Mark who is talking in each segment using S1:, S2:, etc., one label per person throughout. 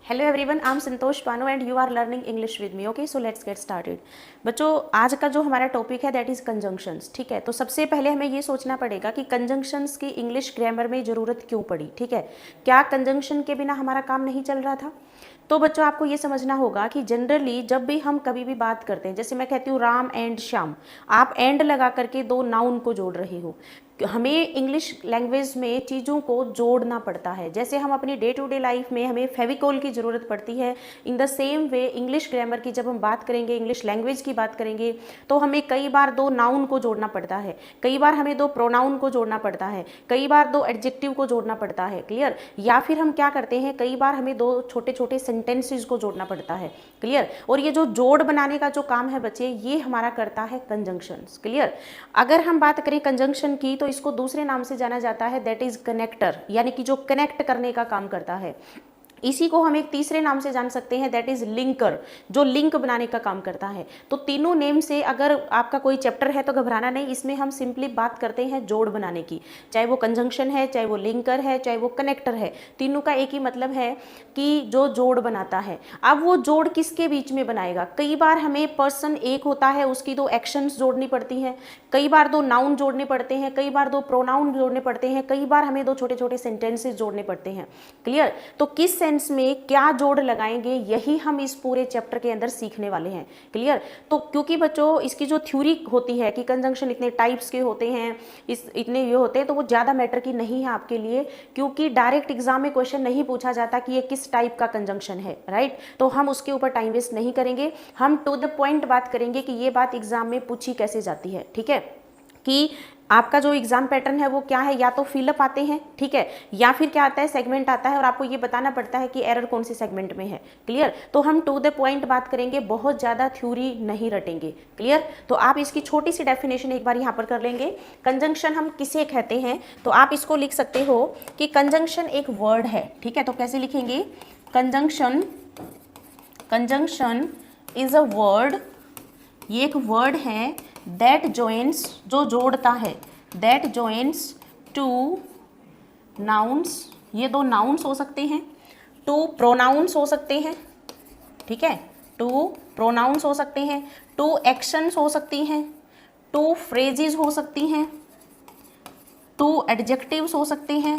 S1: Hello everyone, I am Santosh Pano and you are learning English with me. Okay, so let's get started. बच्चों, आज का जो हमारा topic है दैट इज़ कंजंक्शंस। ठीक है, तो सबसे पहले हमें ये सोचना पड़ेगा कि कंजंक्शंस की इंग्लिश ग्रामर में ज़रूरत क्यों पड़ी। ठीक है, क्या कंजंक्शन के बिना हमारा काम नहीं चल रहा था? तो बच्चों, आपको ये समझना होगा कि जनरली जब भी हम कभी भी बात करते हैं, जैसे मैं कहती हूँ राम एंड श्याम, आप एंड लगा करके दो नाउन को जोड़ रहे हो। हमें इंग्लिश लैंग्वेज में चीज़ों को जोड़ना पड़ता है। जैसे हम अपनी डे टू डे लाइफ में हमें फेविकोल की ज़रूरत पड़ती है, in the same way English grammar की जब हम बात करेंगे, इंग्लिश लैंग्वेज की बात करेंगे, तो हमें कई बार दो नाउन को जोड़ना पड़ता है, कई बार हमें दो प्रोनाउन को जोड़ना पड़ता है, कई बार दो एडजेक्टिव को जोड़ना पड़ता है। क्लियर? या फिर हम क्या करते हैं, कई बार हमें दो छोटे छोटे सेंटेंसेस को जोड़ना पड़ता है। क्लियर? और ये जो जोड़ बनाने का जो काम है बच्चे, ये हमारा करता है कंजंक्शंस। क्लियर? अगर हम बात करें कंजंक्शन की, तो इसको दूसरे नाम से जाना जाता है दैट इज कनेक्टर, यानी कि जो कनेक्ट करने का काम करता है। इसी को हम एक तीसरे नाम से जान सकते हैं दैट इज लिंकर, जो लिंक बनाने का काम करता है। तो तीनों नेम से अगर आपका कोई चैप्टर है तो घबराना नहीं, इसमें हम सिंपली बात करते हैं जोड़ बनाने की। चाहे वो कंजंक्शन है, चाहे वो लिंकर है, चाहे वो कनेक्टर है, तीनों का एक ही मतलब है कि जो जोड़ बनाता है। अब वो जोड़ किसके बीच में बनाएगा? कई बार हमें पर्सन एक होता है, उसकी दो एक्शंस जोड़नी पड़ती हैं, कई बार दो नाउन जोड़ने पड़ते हैं, कई बार दो प्रोनाउन जोड़ने पड़ते हैं, कई बार हमें दो छोटे छोटे सेंटेंसेस जोड़ने पड़ते हैं। क्लियर? तो किस सेंस में क्या जोड़ लगाएंगे, यही हम इस पूरे चैप्टर के अंदर सीखने वाले हैं। क्लियर? तो क्योंकि बच्चों इसकी जो थ्योरी होती है कि कंजंक्शन इतने टाइप्स के होते हैं, इतने ये होते हैं, तो वो ज़्यादा मैटर की नहीं है आपके लिए, क्योंकि डायरेक्ट एग्जाम में क्वेश्चन नहीं पूछा जाता कि ये किस टाइप का कंजंक्शन है। राइट? तो हम उसके ऊपर टाइम वेस्ट नहीं करेंगे, हम टू द पॉइंट बात करेंगे कि ये बात एग्जाम में पूछी कैसे जाती है। ठीक है, कि आपका जो एग्जाम पैटर्न है वो क्या है, या तो फिलअप आते हैं, ठीक है, या फिर क्या आता है, सेगमेंट आता है, और आपको ये बताना पड़ता है कि एरर कौन से सेगमेंट में है। क्लियर? तो हम टू द पॉइंट बात करेंगे, बहुत ज़्यादा थ्योरी नहीं रटेंगे। क्लियर? तो आप इसकी छोटी सी डेफिनेशन एक बार यहाँ पर कर लेंगे। कंजंक्शन हम किसे कहते हैं, तो आप इसको लिख सकते हो कि कंजंक्शन एक वर्ड है। ठीक है, तो कैसे लिखेंगे? कंजंक्शन इज अ वर्ड, ये एक वर्ड है दैट जॉइंस, जो जोड़ता है, दैट जॉइंस टू नाउन्स, ये दो नाउन्स हो सकते हैं, टू प्रोनाउंस हो सकते हैं, ठीक है, टू प्रोनाउंस हो सकते हैं, टू एक्शंस हो सकती हैं, टू फ्रेजेस हो सकती हैं, टू एडजेक्टिव्स हो सकते हैं,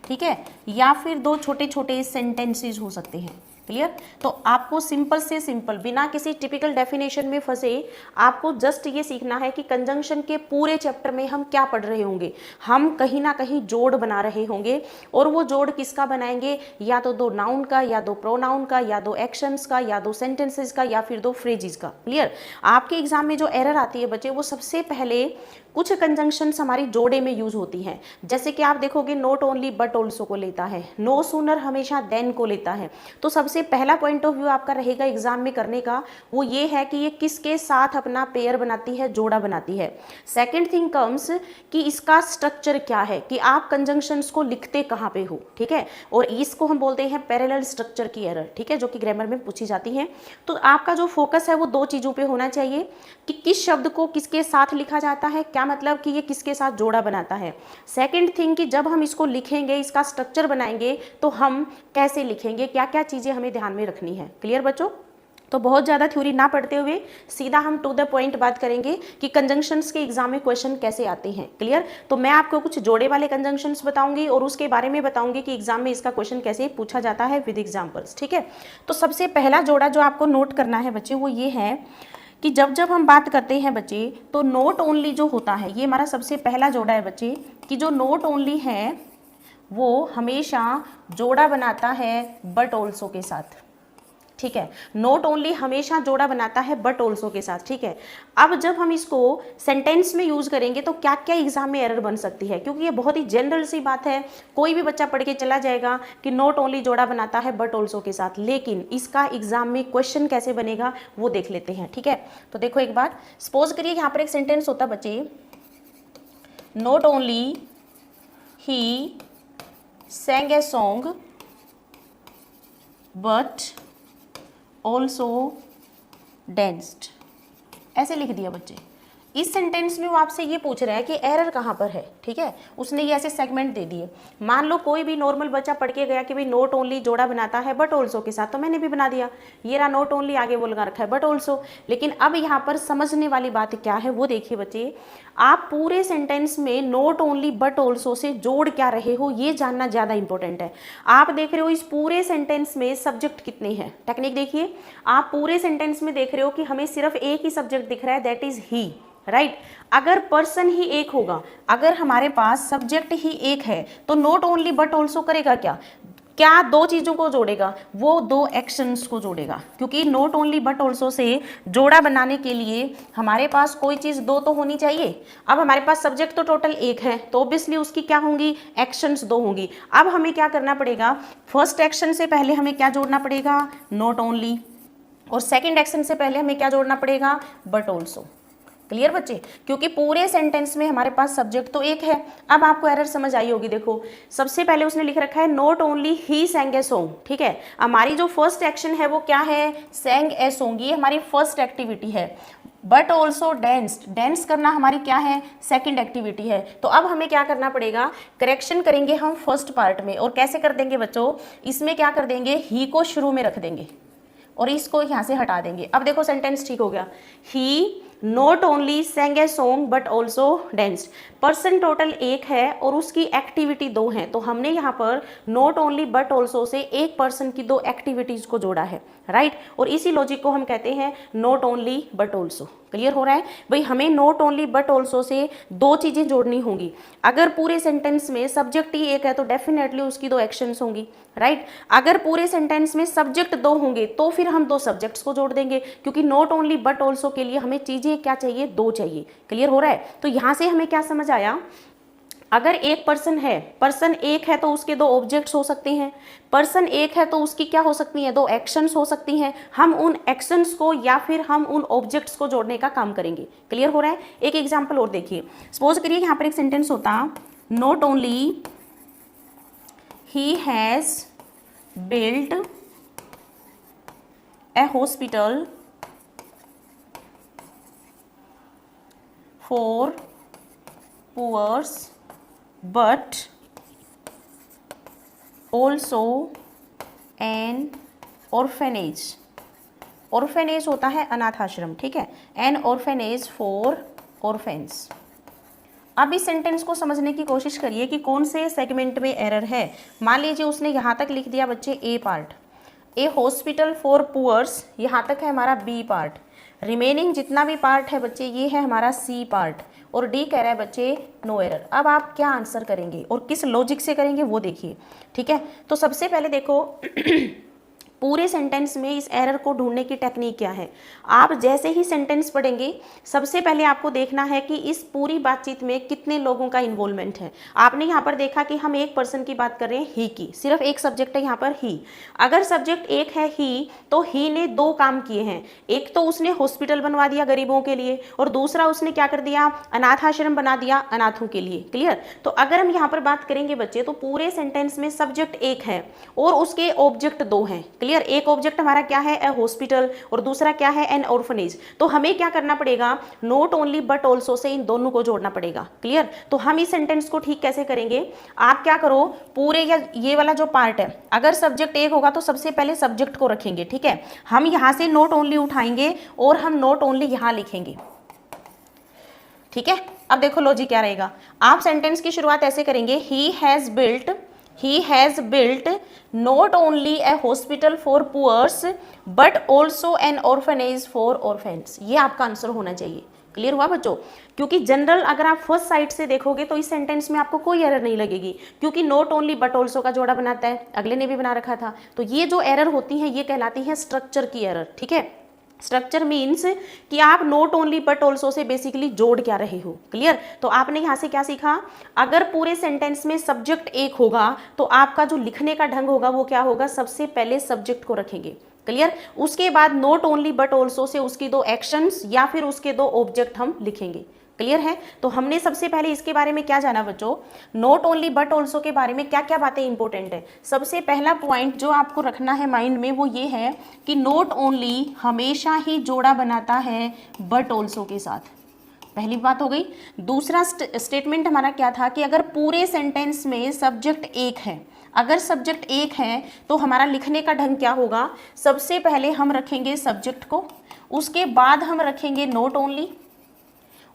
S1: ठीक है, या फिर दो छोटे छोटे सेंटेंसेस हो सकते हैं। क्लियर? तो आपको सिंपल से सिंपल, बिना किसी टिपिकल डेफिनेशन में फंसे, आपको जस्ट ये सीखना है कि कंजंक्शन के पूरे चैप्टर में हम क्या पढ़ रहे होंगे। हम कहीं ना कहीं जोड़ बना रहे होंगे, और वो जोड़ किसका बनाएंगे? या तो दो नाउन का, या दो प्रोनाउन का, या दो एक्शंस का, या दो सेंटेंसेस का, या फिर दो फ्रेजेस का। क्लियर? आपके एग्जाम में जो एरर आती है बच्चे, वो सबसे पहले कुछ कंजंक्शंस हमारी जोड़े में यूज होती हैं। जैसे कि आप देखोगे नॉट ओनली बट ऑल्सो को लेता है, नो सूनर हमेशा देन को लेता है। तो सबसे पहला पॉइंट ऑफ व्यू आपका रहेगा एग्जाम में करने का, वो ये है कि ये किसके साथ अपना पेयर बनाती है, जोड़ा बनाती है। सेकेंड थिंग कम्स कि इसका स्ट्रक्चर क्या है, कि आप कंजंक्शंस को लिखते कहाँ पे हो। ठीक है, और इसको हम बोलते हैं पैरेलल स्ट्रक्चर की एरर। ठीक है, जो कि ग्रामर में पूछी जाती है। तो आपका जो फोकस है वो दो चीज़ों पे होना चाहिए कि किस शब्द को किसके साथ लिखा जाता है, क्या मतलब कि ये किसके साथ जोड़ा बनाता है। सेकंड थिंग कि जब हम इसको लिखेंगे, इसका स्ट्रक्चर बनाएंगे, तो हम कैसे लिखेंगे, क्या क्या चीज़ें हमें ध्यान में रखनी है। क्लियर बच्चों? तो बहुत ज़्यादा थ्योरी ना पढ़ते हुए सीधा हम टू द पॉइंट बात करेंगे कि कंजंक्शंस के एग्जाम में क्वेश्चन कैसे आते हैं। क्लियर? तो मैं आपको कुछ जोड़े वाले कंजंक्शंस बताऊंगी और उसके बारे में बताऊंगी कि एग्जाम में इसका क्वेश्चन कैसे पूछा जाता है विद एग्जाम्पल्स। ठीक है, तो सबसे पहला जोड़ा जो आपको नोट करना है बच्चे, वो ये है कि जब जब हम बात करते हैं बच्चे, तो नोट ओनली जो होता है, ये हमारा सबसे पहला जोड़ा है बच्चे, कि जो नोट ओनली है वो हमेशा जोड़ा बनाता है बट ऑल्सो के साथ। ठीक है, नोट ओनली हमेशा जोड़ा बनाता है बट ऑल्सो के साथ। ठीक है, अब जब हम इसको सेंटेंस में यूज करेंगे तो क्या क्या एग्जाम में एरर बन सकती है, क्योंकि ये बहुत ही जनरल सी बात है, कोई भी बच्चा पढ़ के चला जाएगा कि नोट ओनली जोड़ा बनाता है बट ऑल्सो के साथ, लेकिन इसका एग्जाम में क्वेश्चन कैसे बनेगा वो देख लेते हैं। ठीक है, तो देखो एक बार, सपोज करिए यहाँ पर एक सेंटेंस होता बच्चे, note only he sang a song but also danced, ऐसे लिख दिया बच्चे। इस सेंटेंस में वो आपसे ये पूछ रहा है कि एरर कहाँ पर है, ठीक है। उसने ये ऐसे सेगमेंट दे दिए। मान लो कोई भी नॉर्मल बच्चा पढ़ के गया कि भाई नॉट ओनली जोड़ा बनाता है बट ऑल्सो के साथ, तो मैंने भी बना दिया, ये रहा नॉट ओनली, आगे वो लगा रखा है बट ऑल्सो। लेकिन अब यहाँ पर समझने वाली बात क्या है वो देखिए बच्चे, आप पूरे सेंटेंस में not only but also say जोड़ क्या रहे हो ये जानना ज़्यादा इंपॉर्टेंट है। आप देख रहे हो इस पूरे सेंटेंस में सब्जेक्ट कितने हैं, टेक्निक देखिए, आप पूरे सेंटेंस में देख रहे हो कि हमें सिर्फ एक ही सब्जेक्ट दिख रहा है, दैट इज ही, राइट। अगर पर्सन ही एक होगा, अगर हमारे पास सब्जेक्ट ही एक है, तो नॉट ओनली बट ऑल्सो करेगा क्या, क्या दो चीज़ों को जोड़ेगा, वो दो एक्शंस को जोड़ेगा। क्योंकि not only but also say जोड़ा बनाने के लिए हमारे पास कोई चीज़ दो तो होनी चाहिए। अब हमारे पास सब्जेक्ट तो टोटल एक है, तो ऑब्वियसली उसकी क्या होंगी, एक्शंस दो होंगी। अब हमें क्या करना पड़ेगा, फर्स्ट एक्शन से पहले हमें क्या जोड़ना पड़ेगा, नॉट ओनली, और सेकेंड एक्शन से पहले हमें क्या जोड़ना पड़ेगा, बट ऑल्सो। क्लियर बच्चे, क्योंकि पूरे सेंटेंस में हमारे पास सब्जेक्ट तो एक है। अब आपको एरर समझ आई होगी, देखो सबसे पहले उसने लिख रखा है not only he सैंग a song, ठीक है। हमारी जो फर्स्ट एक्शन है वो क्या है, सैंग ए सॉन्ग, ये हमारी फर्स्ट एक्टिविटी है। बट ऑल्सो डेंस्ड, डेंस करना हमारी क्या है, सेकंड एक्टिविटी है। तो अब हमें क्या करना पड़ेगा, करेक्शन करेंगे हम फर्स्ट पार्ट में। और कैसे कर देंगे बच्चों, इसमें क्या कर देंगे, ही को शुरू में रख देंगे और इसको यहाँ से हटा देंगे। अब देखो सेंटेंस ठीक हो गया, he not only sang a song but also danced. Person total एक है और उसकी एक्टिविटी दो हैं, तो हमने यहाँ पर not only but also say एक पर्सन की दो एक्टिविटीज को जोड़ा है, राइट। और इसी लॉजिक को हम कहते हैं not only but also. Clear हो रहा है भाई, हमें not only but also say दो चीजें जोड़नी होंगी। अगर पूरे सेंटेंस में सब्जेक्ट ही एक है तो डेफिनेटली उसकी दो एक्शंस होंगी, राइट। अगर पूरे सेंटेंस में सब्जेक्ट दो होंगे तो फिर हम दो सब्जेक्ट्स को जोड़ देंगे, क्योंकि नॉट ओनली बट ऑल्सो के लिए हमें चीजें क्या चाहिए, दो चाहिए। क्लियर हो रहा है, तो यहां से हमें क्या समझ आया, अगर एक पर्सन है, पर्सन एक है तो उसके दो ऑब्जेक्ट्स हो सकते हैं, पर्सन एक है तो उसकी क्या हो सकती है, दो एक्शंस हो सकती हैं। हम उन एक्शंस को या फिर हम उन ऑब्जेक्ट्स को जोड़ने का काम करेंगे। क्लियर हो रहा है, एक एग्जांपल और देखिए, सपोज करिए यहाँ पर एक सेंटेंस होता, not only he has built a hospital for poors but also an orphanage. Orphanage होता है अनाथ आश्रम, ठीक है, एन ऑर्फेनेज फॉर ऑर्फेन्स। अब इस सेंटेंस को समझने की कोशिश करिए कि कौन से सेगमेंट में एरर है। मान लीजिए उसने यहाँ तक लिख दिया बच्चे a part, a hospital for poors, यहाँ तक है हमारा बी पार्ट, रिमेनिंग जितना भी पार्ट है बच्चे ये है हमारा सी पार्ट, और डी कह रहा है बच्चे नो एरर। अब आप क्या आंसर करेंगे और किस लॉजिक से करेंगे वो देखिए, ठीक है। तो सबसे पहले देखो पूरे सेंटेंस में इस एरर को ढूंढने की टेक्निक क्या है। आप जैसे ही सेंटेंस पढ़ेंगे सबसे पहले आपको देखना है कि इस पूरी बातचीत में कितने लोगों का इन्वॉल्वमेंट है। आपने यहाँ पर देखा कि हम एक पर्सन की बात कर रहे हैं, ही की, सिर्फ एक सब्जेक्ट है यहाँ पर ही। अगर सब्जेक्ट एक है ही, तो ही ने दो काम किए हैं, एक तो उसने हॉस्पिटल बनवा दिया गरीबों के लिए, और दूसरा उसने क्या कर दिया, अनाथ आश्रम बना दिया अनाथों के लिए। क्लियर, तो अगर हम यहाँ पर बात करेंगे बच्चे तो पूरे सेंटेंस में सब्जेक्ट एक है और उसके ऑब्जेक्ट दो हैं। क्लियर, एक ऑब्जेक्ट हमारा क्या है, ए हॉस्पिटल, और दूसरा क्या है, एन ऑर्फनेज। तो हमें क्या करना पड़ेगा, not only but also say इन दोनों को जोड़ना पड़ेगा। क्लियर, तो हम इस सेंटेंस को ठीक कैसे करेंगे, आप क्या करो, पूरे या ये वाला जो पार्ट है, अगर सब्जेक्ट एक होगा तो सबसे पहले सब्जेक्ट को रखेंगे, ठीक है। हम यहां से नॉट ओनली उठाएंगे और हम नॉट ओनली यहां लिखेंगे, ठीक है। अब देखो लॉजिक क्या रहेगा, आप सेंटेंस की शुरुआत ऐसे करेंगे, ही has built not only a hospital for poors but also an orphanage for orphans। ये आपका आंसर होना चाहिए। क्लियर हुआ बच्चों, क्योंकि जनरल अगर आप फर्स्ट साइड से देखोगे तो इस सेंटेंस में आपको कोई एरर नहीं लगेगी, क्योंकि नॉट ओनली बट ऑल्सो का जोड़ा बनाता है, अगले ने भी बना रखा था। तो ये जो एरर होती है ये कहलाती है स्ट्रक्चर की एरर, ठीक है। स्ट्रक्चर मीन्स कि आप not only but also say basically जोड़ क्या रहे हो। क्लियर, तो आपने यहाँ से क्या सीखा, अगर पूरे सेंटेंस में सब्जेक्ट एक होगा तो आपका जो लिखने का ढंग होगा वो क्या होगा, सबसे पहले सब्जेक्ट को रखेंगे। क्लियर, उसके बाद not only but also say उसकी दो एक्शंस या फिर उसके दो ऑब्जेक्ट हम लिखेंगे। क्लियर है, तो हमने सबसे पहले इसके बारे में क्या जाना बच्चों, नॉट ओनली बट ऑल्सो के बारे में क्या क्या बातें इंपॉर्टेंट है। सबसे पहला पॉइंट जो आपको रखना है माइंड में वो ये है कि नॉट ओनली हमेशा ही जोड़ा बनाता है बट ऑल्सो के साथ, पहली बात हो गई। दूसरा स्टेटमेंट हमारा क्या था कि अगर पूरे सेंटेंस में सब्जेक्ट एक है, अगर सब्जेक्ट एक है तो हमारा लिखने का ढंग क्या होगा, सबसे पहले हम रखेंगे सब्जेक्ट को, उसके बाद हम रखेंगे नोट ओनली,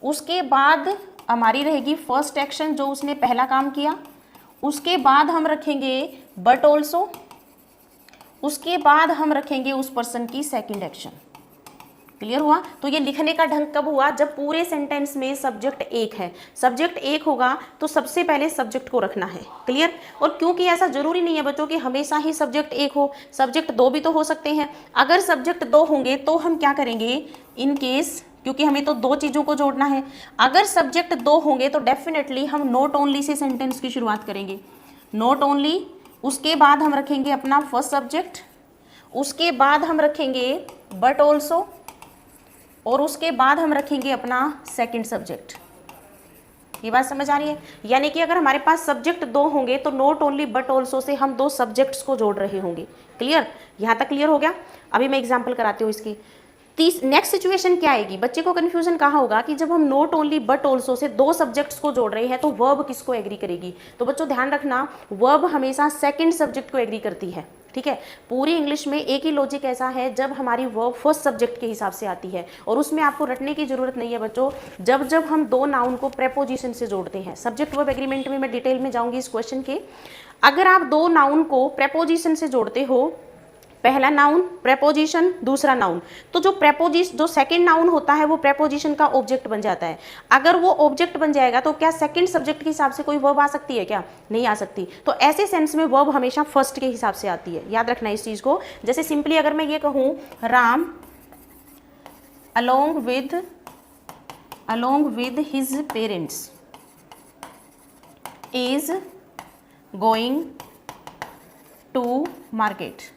S1: उसके बाद हमारी रहेगी फर्स्ट एक्शन जो उसने पहला काम किया, उसके बाद हम रखेंगे बट ऑल्सो, उसके बाद हम रखेंगे उस पर्सन की सेकंड एक्शन। क्लियर हुआ? तो ये लिखने का ढंग कब हुआ, जब पूरे सेंटेंस में सब्जेक्ट एक है। सब्जेक्ट एक होगा तो सबसे पहले सब्जेक्ट को रखना है। क्लियर? और क्योंकि ऐसा जरूरी नहीं है बच्चों कि हमेशा ही सब्जेक्ट एक हो, सब्जेक्ट दो भी तो हो सकते हैं। अगर सब्जेक्ट दो होंगे तो हम क्या करेंगे, इन केस, क्योंकि हमें तो दो चीज़ों को जोड़ना है, अगर सब्जेक्ट दो होंगे तो डेफिनेटली हम नॉट ओनली से सेंटेंस की शुरुआत करेंगे। नॉट ओनली, उसके बाद हम रखेंगे अपना फर्स्ट सब्जेक्ट, उसके बाद हम रखेंगे बट ऑल्सो, और उसके बाद हम रखेंगे अपना सेकंड सब्जेक्ट। ये बात समझ आ रही है? यानी कि अगर हमारे पास सब्जेक्ट दो होंगे तो not only but also say हम दो सब्जेक्ट्स को जोड़ रहे होंगे। क्लियर? यहाँ तक क्लियर हो गया? अभी मैं एग्जांपल कराती हूँ इसकी। नेक्स्ट सिचुएशन क्या आएगी, बच्चे को कंफ्यूजन कहाँ होगा कि जब हम not only but also say दो सब्जेक्ट्स को जोड़ रहे हैं तो वर्ब किसको एग्री करेगी। तो बच्चों ध्यान रखना, वर्ब हमेशा सेकंड सब्जेक्ट को एग्री करती है। ठीक है? पूरी इंग्लिश में एक ही लॉजिक ऐसा है, जब हमारी वर्ब फर्स्ट सब्जेक्ट के हिसाब से आती है, और उसमें आपको रटने की जरूरत नहीं है बच्चों। जब जब हम दो नाउन को प्रेपोजिशन से जोड़ते हैं, सब्जेक्ट वर्ब एग्रीमेंट में मैं डिटेल में जाऊंगी इस क्वेश्चन के, अगर आप दो नाउन को प्रेपोजिशन से जोड़ते हो, पहला नाउन प्रेपोजिशन, दूसरा नाउन, तो जो सेकंड नाउन होता है वो प्रेपोजिशन का ऑब्जेक्ट बन जाता है। अगर वो ऑब्जेक्ट बन जाएगा तो क्या सेकंड सब्जेक्ट के हिसाब से कोई वर्ब आ सकती है क्या? नहीं आ सकती। तो ऐसे सेंस में वर्ब हमेशा फर्स्ट के हिसाब से आती है, याद रखना इस चीज को। जैसे सिंपली अगर मैं ये कहूं, Ram along with his parents is going to market,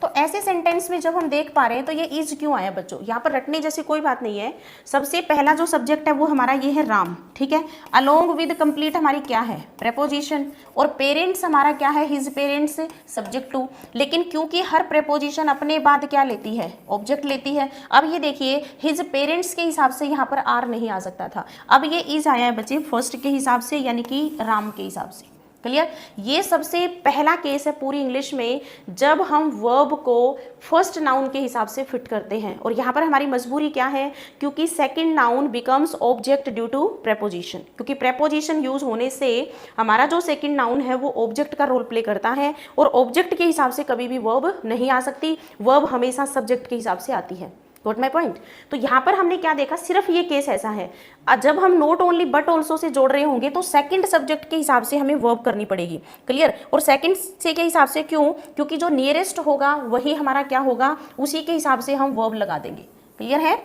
S1: तो ऐसे सेंटेंस में जब हम देख पा रहे हैं तो ये इज क्यों आया बच्चों, यहाँ पर रटने जैसी कोई बात नहीं है। सबसे पहला जो सब्जेक्ट है वो हमारा ये है राम, ठीक है। अलोंग विद कंप्लीट हमारी क्या है, प्रेपोजिशन, और पेरेंट्स हमारा क्या है, हिज पेरेंट्स, सब्जेक्ट टू। लेकिन क्योंकि हर प्रेपोजिशन अपने बाद क्या लेती है, ऑब्जेक्ट लेती है। अब ये देखिए हिज पेरेंट्स के हिसाब से यहाँ पर आर नहीं आ सकता था, अब ये इज आया है बच्चे फर्स्ट के हिसाब से, यानी कि राम के हिसाब से। क्लियर? ये सबसे पहला केस है पूरी इंग्लिश में जब हम वर्ब को फर्स्ट नाउन के हिसाब से फिट करते हैं। और यहाँ पर हमारी मजबूरी क्या है, क्योंकि second noun becomes object due to preposition, क्योंकि प्रेपोजिशन यूज होने से हमारा जो सेकंड नाउन है वो ऑब्जेक्ट का रोल प्ले करता है, और ऑब्जेक्ट के हिसाब से कभी भी वर्ब नहीं आ सकती, वर्ब हमेशा सब्जेक्ट के हिसाब से आती है। Got my point? तो यहाँ पर हमने क्या देखा, सिर्फ ये केस ऐसा है जब हम not only but also say जोड़ रहे होंगे तो सेकंड सब्जेक्ट के हिसाब से हमें वर्ब करनी पड़ेगी। क्लियर? और सेकंड से के हिसाब से क्यों, क्योंकि जो नियरेस्ट होगा वही हमारा क्या होगा, उसी के हिसाब से हम वर्ब लगा देंगे। क्लियर है?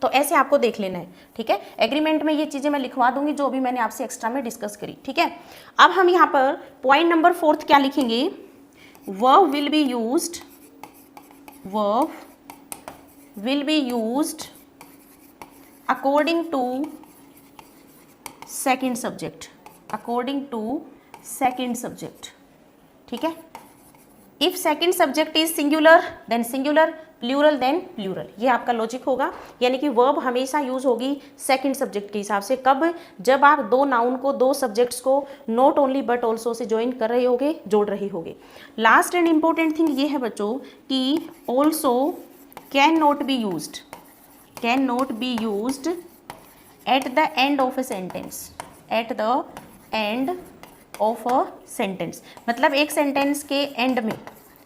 S1: तो ऐसे आपको देख लेना है, ठीक है। एग्रीमेंट में ये चीजें मैं लिखवा दूंगी जो भी मैंने आपसे एक्स्ट्रा में डिस्कस करी, ठीक है। अब हम यहाँ पर पॉइंट नंबर 4 क्या लिखेंगे, verb will be used, verb will be used according to second subject, according to second subject, ठीक है। if second subject is singular then singular, plural then plural, ये आपका लॉजिक होगा। यानी कि वर्ब हमेशा यूज होगी सेकंड सब्जेक्ट के हिसाब से, कब, जब आप दो नाउन को, दो सब्जेक्ट्स को not only but also say join कर रहे होगे, जोड़ रहे होगे। लास्ट एंड इंपॉर्टेंट थिंग ये है बच्चों कि also cannot be used at the end of a sentence, at the end of a sentence, मतलब एक सेंटेंस के एंड में,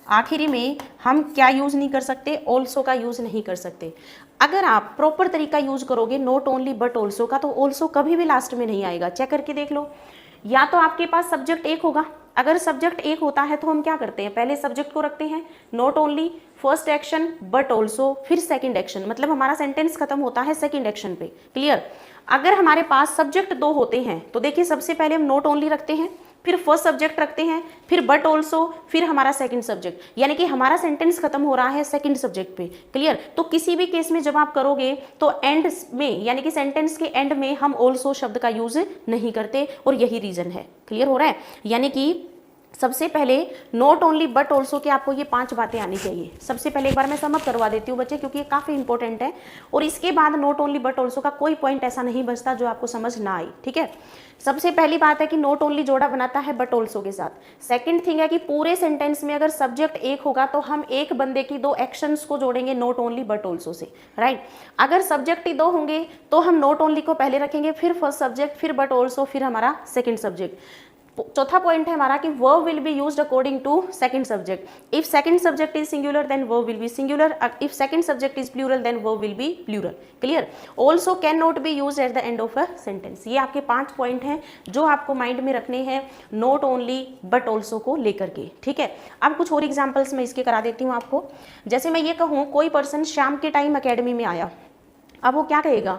S1: आखिरी में हम क्या यूज नहीं कर सकते, ऑल्सो का यूज नहीं कर सकते। अगर आप प्रॉपर तरीका यूज करोगे नॉट ओनली बट ऑल्सो का, तो ऑल्सो कभी भी लास्ट में नहीं आएगा। चेक करके देख लो, या तो आपके पास सब्जेक्ट एक होगा, अगर सब्जेक्ट एक होता है तो हम क्या करते हैं, पहले सब्जेक्ट को रखते हैं, not only, first action, but also, फिर सेकंड एक्शन, मतलब हमारा सेंटेंस खत्म होता है सेकंड एक्शन पे। क्लियर? अगर हमारे पास सब्जेक्ट दो होते हैं तो देखिए सबसे पहले हम नॉट ओनली रखते हैं, फिर फर्स्ट सब्जेक्ट रखते हैं, फिर बट ऑल्सो, फिर हमारा सेकंड सब्जेक्ट, यानी कि हमारा सेंटेंस खत्म हो रहा है सेकंड सब्जेक्ट पे। क्लियर? तो किसी भी केस में जब आप करोगे तो एंड में, यानी कि सेंटेंस के एंड में हम ऑल्सो शब्द का यूज नहीं करते, और यही रीजन है। क्लियर हो रहा है? यानी कि सबसे पहले नॉट ओनली बट ऑल्सो के आपको ये 5 बातें आनी चाहिए। सबसे पहले एक बार मैं समअप करवा देती हूँ बच्चे, क्योंकि ये काफ़ी इंपॉर्टेंट है, और इसके बाद नॉट ओनली बट ऑल्सो का कोई पॉइंट ऐसा नहीं बचता जो आपको समझ ना आए, ठीक है। सबसे पहली बात है कि नॉट ओनली जोड़ा बनाता है बट ऑल्सो के साथ। सेकंड थिंग है कि पूरे सेंटेंस में अगर सब्जेक्ट एक होगा तो हम एक बंदे की 2 एक्शंस को जोड़ेंगे not only but also say, right. अगर सब्जेक्ट ही 2 होंगे तो हम नॉट ओनली को पहले रखेंगे, फिर फर्स्ट सब्जेक्ट, फिर बट ऑल्सो, फिर हमारा सेकंड सब्जेक्ट। चौथा पॉइंट है हमारा कि verb will be used according to second subject. If second subject is singular then verb will be singular, if second subject is plural then verb will be plural. Clear. Also can not be used at the end of a sentence. ये आपके 5 point हैं जो आपको mind में रखने हैं not only but also को लेकर के, ठीक है। अब कुछ और एग्जाम्पल्स मैं इसके करा देती हूँ आपको। जैसे मैं ये कहूँ कोई पर्सन शाम के टाइम अकेडमी में आया, अब वो क्या कहेगा,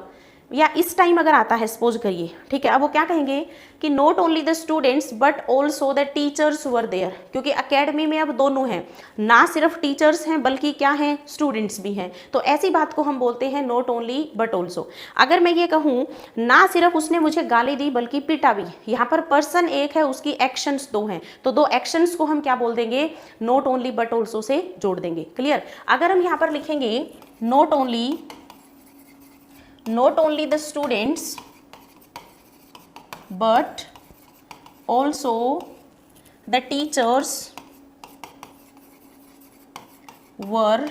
S1: या इस टाइम अगर आता है सपोज करिए, ठीक है, अब वो क्या कहेंगे कि not only the students but also the teachers were there, क्योंकि अकेडमी में अब दोनों हैं, ना सिर्फ टीचर्स हैं बल्कि क्या हैं, स्टूडेंट्स भी हैं। तो ऐसी बात को हम बोलते हैं नॉट ओनली बट ऑल्सो। अगर मैं ये कहूँ ना सिर्फ उसने मुझे गाली दी बल्कि पीटा भी, यहाँ पर पर्सन एक है, उसकी एक्शंस 2 हैं, तो 2 एक्शंस को हम क्या बोल देंगे, not only but also say जोड़ देंगे। क्लियर। अगर हम यहाँ पर लिखेंगे not only the students but also the teachers were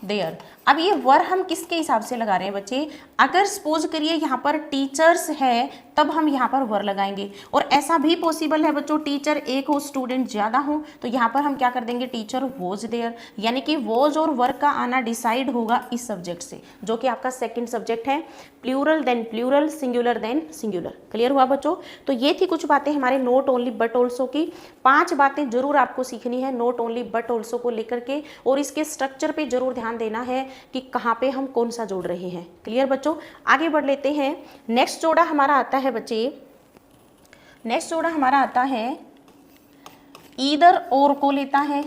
S1: there। अब ये वर हम किसके हिसाब से लगा रहे हैं बच्चे, अगर सपोज करिए यहाँ पर टीचर्स है तब हम यहाँ पर वर लगाएंगे, और ऐसा भी पॉसिबल है बच्चों टीचर एक हो स्टूडेंट ज़्यादा हो, तो यहाँ पर हम क्या कर देंगे, टीचर वॉज देयर, यानी कि वॉज और वर का आना डिसाइड होगा इस सब्जेक्ट से, जो कि आपका सेकंड सब्जेक्ट है। Plural then plural, singular then singular. Clear हुआ बच्चों। तो ये थी कुछ बातें हमारे नॉट ओनली बट ऑल्सो की। 5 बातें जरूर आपको सीखनी है नॉट ओनली बट ऑल्सो को लेकर के, और इसके स्ट्रक्चर पे जरूर ध्यान देना है कि कहाँ पे हम कौन सा जोड़ रहे हैं। क्लियर बच्चों। आगे बढ़ लेते हैं। नेक्स्ट जोड़ा हमारा आता है बच्चे, नेक्स्ट जोड़ा हमारा आता है ईदर और को लेता है,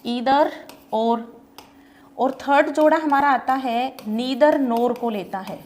S1: ईदर और थर्ड जोड़ा हमारा आता है नीदर नोर को लेता है।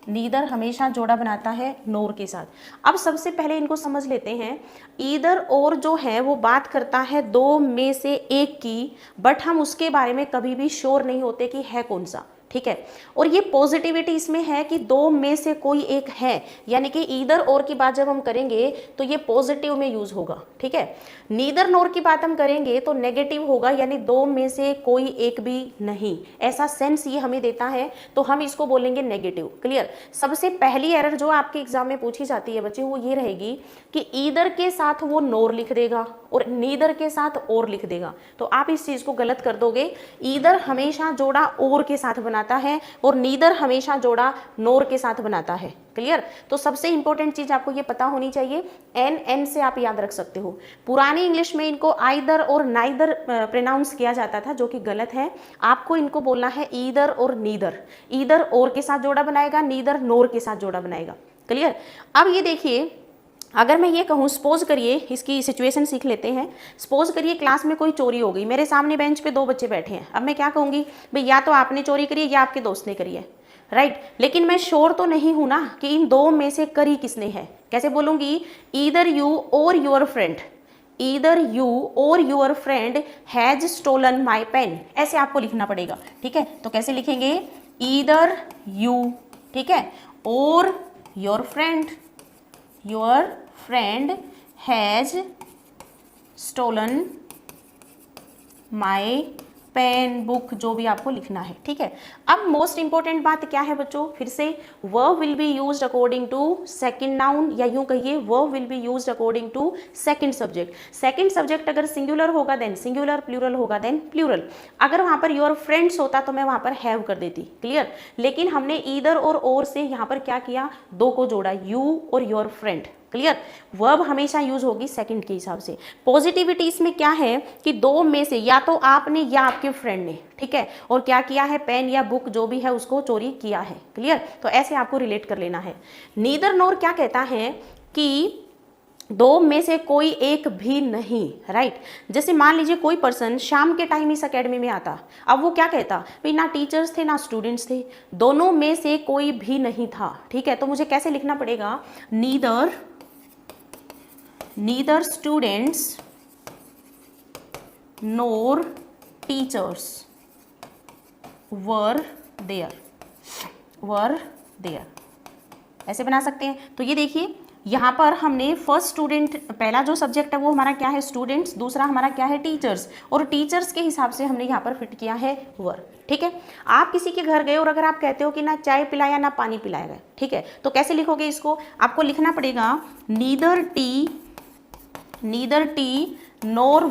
S1: नीदर हमेशा जोड़ा बनाता है नोर के साथ। अब सबसे पहले इनको समझ लेते हैं। ईदर और जो है वो बात करता है 2 में से एक की, बट हम उसके बारे में कभी भी श्योर नहीं होते कि है कौन सा, ठीक है। और ये पॉजिटिविटी इसमें है कि 2 में से कोई एक है, यानी कि ईदर और की बात जब हम करेंगे तो ये पॉजिटिव में यूज होगा, ठीक है। नीदर नोर की बात हम करेंगे तो नेगेटिव होगा, यानी 2 में से कोई एक भी नहीं, ऐसा सेंस ये हमें देता है, तो हम इसको बोलेंगे नेगेटिव। क्लियर। सबसे पहली एरर जो आपके एग्जाम में पूछी जाती है बच्चे वो ये रहेगी कि ईदर के साथ वो नोर लिख देगा और नीदर के साथ और लिख देगा, तो आप इस चीज को गलत कर दोगे। ईदर हमेशा जोड़ा और के साथ बनाता है और नीदर हमेशा जोड़ा नोर के साथ बनाता है। क्लियर। तो सबसे इंपॉर्टेंट चीज आपको ये पता होनी चाहिए, एन से आप याद रख सकते हो। पुरानी इंग्लिश में इनको आइदर और नाइदर प्रोनाउंस किया जाता था, जो कि गलत है। आपको इनको बोलना है ईदर और नीदर। ईदर और के साथ जोड़ा बनाएगा, नीदर नोर के साथ जोड़ा बनाएगा। क्लियर। अब ये देखिए, अगर मैं ये कहूँ, सपोज करिए, इसकी सिचुएशन सीख लेते हैं। सपोज करिए क्लास में कोई चोरी हो गई, मेरे सामने बेंच पे 2 बच्चे बैठे हैं। अब मैं क्या कहूँगी, भाई या तो आपने चोरी करी है या आपके दोस्त ने करी है, राइट। लेकिन मैं श्योर तो नहीं हूं ना कि इन 2 में से करी किसने है। कैसे बोलूंगी, either you or your friend, either you or your friend has stolen my pen, ऐसे आपको लिखना पड़ेगा, ठीक है। तो कैसे लिखेंगे, ईदर यू, ठीक है, or your friend has stolen my pen, book, जो भी आपको लिखना है, ठीक है। अब मोस्ट इंपॉर्टेंट बात क्या है बच्चों, फिर से verb will be used according to second noun, या यूं कहिए verb will be used according to second subject. Second subject अगर सिंगुलर होगा देन सिंगुलर, प्लूरल होगा देन प्लूरल। अगर वहां पर योर फ्रेंड्स होता तो मैं वहां पर हैव कर देती। क्लियर। लेकिन हमने ईदर और से यहाँ पर क्या किया, 2 को जोड़ा, you or your friend. Clear. Verb हमेशा यूज होगी सेकंड के हिसाब से। पॉजिटिविटी इसमें क्या है कि 2 में से या तो आपने या आपके फ्रेंड ने, ठीक है, और क्या किया है, पेन या बुक जो भी है उसको चोरी किया है। क्लियर। तो ऐसे आपको रिलेट कर लेना है। नीदर नोर क्या कहता है कि 2 में से कोई एक भी नहीं, राइट। जैसे मान लीजिए कोई पर्सन शाम के टाइम इस अकेडमी में आता, अब वो क्या कहता, भाई ना टीचर्स थे ना स्टूडेंट्स थे, दोनों में से कोई भी नहीं था, ठीक है। तो मुझे कैसे लिखना पड़ेगा, neither neither students nor teachers were there, ऐसे बना सकते हैं। तो ये देखिए यहाँ पर हमने फर्स्ट स्टूडेंट, पहला जो सब्जेक्ट है वो हमारा क्या है स्टूडेंट्स, दूसरा हमारा क्या है टीचर्स, और टीचर्स के हिसाब से हमने यहाँ पर फिट किया है वर। ठीक है, आप किसी के घर गए और अगर आप कहते हो कि ना चाय पिलाया ना पानी पिलाया गया, ठीक है, तो कैसे लिखोगे इसको, आपको लिखना पड़ेगा neither T NOR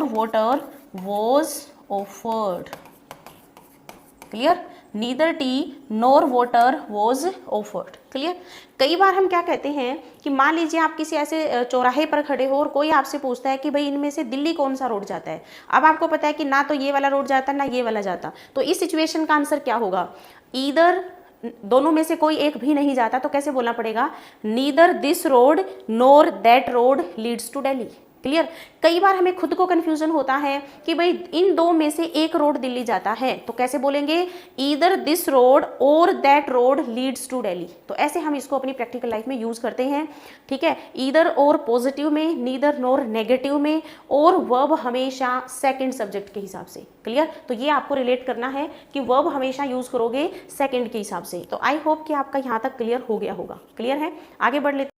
S1: water was offered. Clear, neither T NOR water was offered. Clear. कई बार हम क्या कहते हैं कि मान लीजिए आप किसी ऐसे चौराहे पर खड़े हो और कोई आपसे पूछता है कि भाई इनमें से दिल्ली कौन सा रोड जाता है। अब आपको पता है कि ना तो ये वाला रोड जाता ना ये वाला जाता, तो इस सिचुएशन का आंसर क्या होगा, ईदर, दोनों में से कोई एक भी नहीं जाता, तो कैसे बोलना पड़ेगा, neither this road nor that road leads to Delhi. Clear. कई बार हमें खुद को कंफ्यूजन होता है कि भाई इन दो में से एक रोड दिल्ली जाता है, तो कैसे बोलेंगे, either this road or that road leads to Delhi. तो ऐसे हम इसको अपनी प्रैक्टिकल लाइफ में यूज करते हैं। ठीक है, ईदर और पॉजिटिव में, नीदर नोर नेगेटिव में, और वर्ब हमेशा सेकंड सब्जेक्ट के हिसाब से। क्लियर। तो ये आपको रिलेट करना है कि वर्ब हमेशा यूज करोगे सेकंड के हिसाब से। तो आई होप कि आपका यहाँ तक क्लियर हो गया होगा। क्लियर है, आगे बढ़ लेते